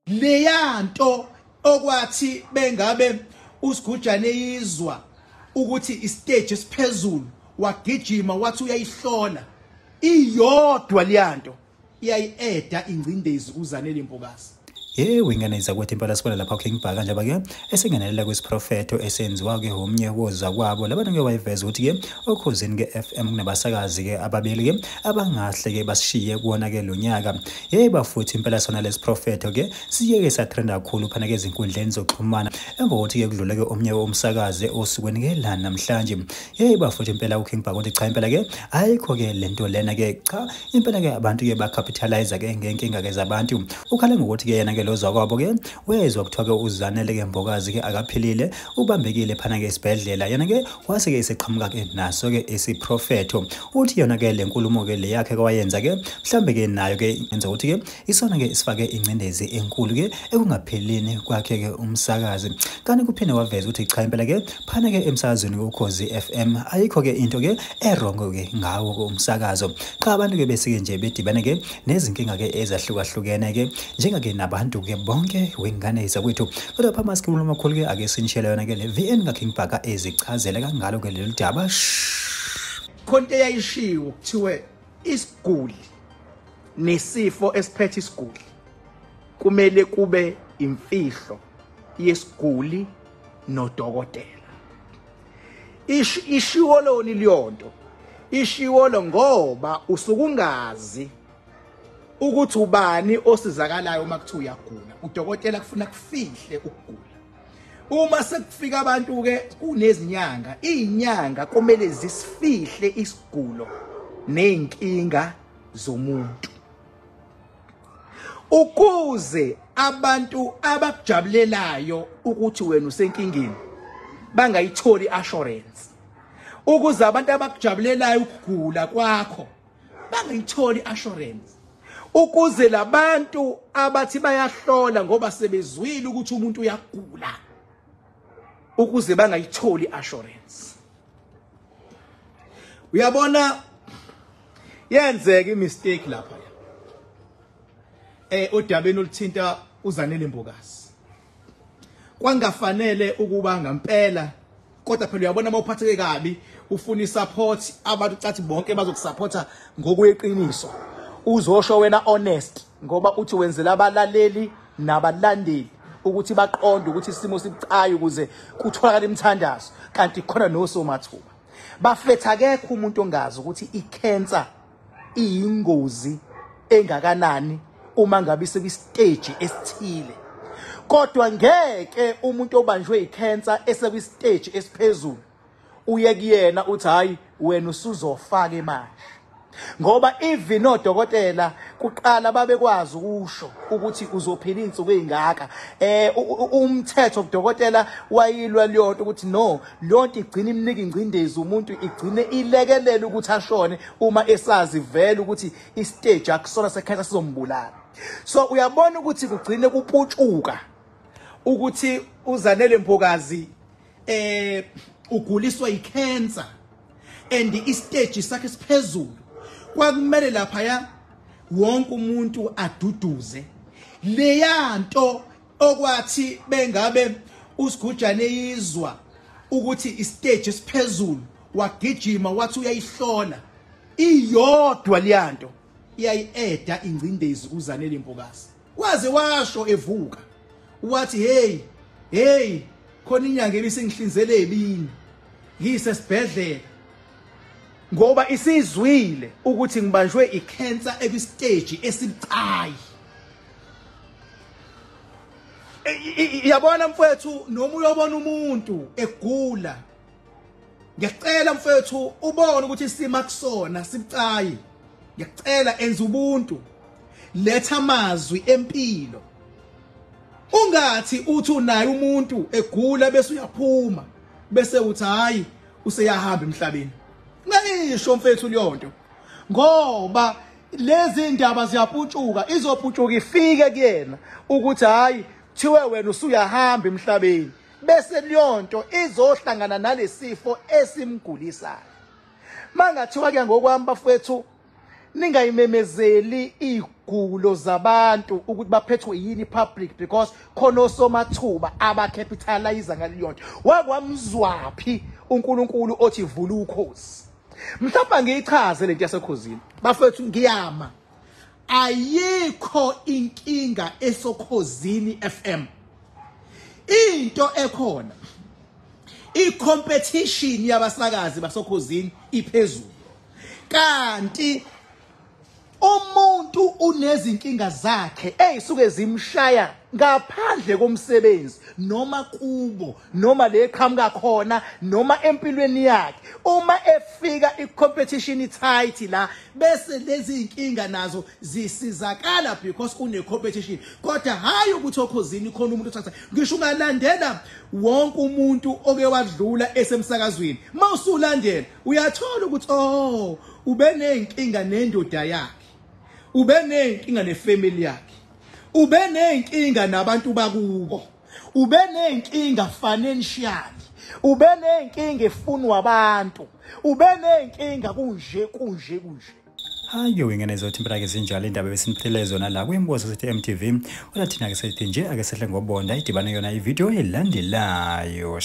leyanto okwathi bengabe uSigujane izwa ukuthi istage esiphezulu wagijima wathi uyayihlola iyodwa leyanto iyayieda ingcindezi uZanele Mpokazi. Ingane zakwethu impela sibona lapha King Bhaka nje ke esingenelela kwesiprofeto esenziwa ke omnye woza kwabo labantu ke wayiveza ukuthi ke okhuzini ke FM kunabasakazi ke ababili ke abangahle ke basishiye kuona ke lonyaka. Bafuthi impela sona lesiprofeto ke siyeke satrenda kakhulu phana ke izinkundleni zokuxhumana emva kokuthi ke kudlule ke omnye womsakazi osukwini ke la namhlanje. Bafuthi impela uKing Bhaka uthi cha impela ke ayikho ke lento lena ke cha impela ke abantu ke bacapitalize ke ngenkinga ke zabantu ukhale ngokuthi ke yena ke loza kwabo ke wezwa kuthiwa ke uZanele ke Mpokazi ke akaphilile ubambekile phana ke esibhedlela yena ke wase ke iseqhamuka ke naso ke isiprofeto uthi yona ke lenkulumo ke le yakhe kwayenza ke mhlambe ke nayo ke yenza ukuthi ke isona ke isifake incindezi enkulu ke ekungaphelini kwakhe ke umsakazi kanti kuphinde waveza ukuthi cha impela ke phana ke emsakazweni koKhozi FM ayikho ke into ke erongo ke ngawo ke umsakazo cha abantu ke besike nje bedibane ke nezinkinga ke ezahlukahlukene ke njengake nabantu ke bonke wengane zakwethu kodwa pha masikhuluma amakhulu ke ake sinishela yona ke le VN kaKing Bhaka ezichazele kangalo ke leli daba khonto eyayishiwo kuthiwe isiguli nesifo esiphethe isiguli kumele kube imfihlo yesiguli nodokotela. Ishiwo loni liyonto ishiwo lo ngoba usukungazi ukuthi ubani osizakalayo uma kuthiwa uyagula udokotela kufuna kufihle ukugula. Uma sekufika abantu ke kunezinyanga izinyanga kumele zisifihle isigulo nenkinga zomuntu ukuze abantu abakujabulelayo ukuthi wena usenkingeni bangayitholi assurance, ukuze abantu abakujabulelayo ukugula kwakho bangayitholi assurance, ukuze labantu abathi bayahlola ngoba sebezwile ukuthi umuntu uyagula ukuze bangayitholi assurance. Uyabona yenzeka imistake lapha odabeni oluthinta uZanele Mpokazi kwangafanele ukuba ngempela kodwa phela uyabona mawuphatheke kabi ufuna isupport abantu cathi bonke bazokusupporta ngokweqiniso uzosho wena honest ngoba uthi wenzela abalaleli nabalandeli ukuthi baqonde ukuthi isimo sibucayi ukuze kutholakala imthandazo kanti khona nosomathuba bafetha akekho umuntu ongazi ukuthi icancer iyingozi engakanani uma ngabe sekwistage esithile kodwa ngeke umuntu obanjwe icancer esekwistage esiphezulu uye kuyena uthi hayi wena usuzofaka imali ngoba even odokotela kuqala babekwazi ukusho ukuthi uzophila insuku ezingaka umthetho udokotela wayilwa leyonto ukuthi no lonto igcina imnika ingcindezi umuntu igcine ilekelela ukuthi ashone uma esazi vele ukuthi istage akusona secancer sizombulala. So uyabona ukuthi kugcine kuputshuka ukuthi uZanele Mpokazi uguliswa icancer and istage sakhe siphezulu kwakumele lapha ya wonke umuntu aduduze leyanto okwathi bengabe uSigujane izwa ukuthi istage esiphezulu wagijima wathi uyayihlola iyodwa leyanto iyayieda ingcindezi uZanele Mpokazi waze washo evuka wathi hey khona inyanga ebisengihlinzele ebini ngisesibhedlela ngoba isizwile ukuthi ngibanjwe icancer ekwistage esibucayi. Yabona mfowethu noma uyobona umuntu egula ngiyacela mfowethu ubone ukuthi isimo akusona sibucayi ngiyacela enza ubuntu letha amazwi empilo ungathi uthi unaye umuntu egula bese uyaphuma bese uthi hayi useyahamba emhlabeni. Ngayisho mfethu leyonto ngoba lezi ndaba ziyaputshuka izoputshuka ifike kuyena ukuthi hayi thiwe wena usuyahamba emhlabeni bese leyonto izohlangana nalesifo esimgulisayo. Mangathiwa ke ngokwami bafethu ningayimemezeli igulo zabantu ukuthi baphethwe yini public because khona osomathuba abacapitalize ngaliyonto. Wakwamzwaphi uNkulunkulu othi vula ukhozi? Mhlawumbe ngiyichaze lento yasekhosini. Bafethu ngiyama. Ayikho inkinga esokhosini FM. Into ekhona i-competition yabasakazi basokhosini iphezulu. Kanti umuntu unezinkinga zakhe ezisuke zimshaya ngaphandle komsebenzi noma kubo noma leqhamuka khona noma empilweni yakhe. Uma efika i-competition tight la bese lezi inkinga nazo zisizakala because kune competition. Kodwa hayi ukuthi okhosini khona umuntu othatha ngisho ungalandela wonke umuntu oke wadlula esemsakazweni. Mawusulandela uyathola ukuthi ube nenkinga nendoda yakhe. Ube nenkinga nefamily yakhe. Ube nenkinga nabantu bakubo. Ube nenkinga financial. Ube nenkinga efunwa abantu. Ube nenkinga kunje. Hayo ingene thimpela ke sinjalo indaba besiniphelele zona la kwimbozo sethi MTV. Ola thina ke sethi nje ake sehle ngobonda idibane yona ivideo elandelayo.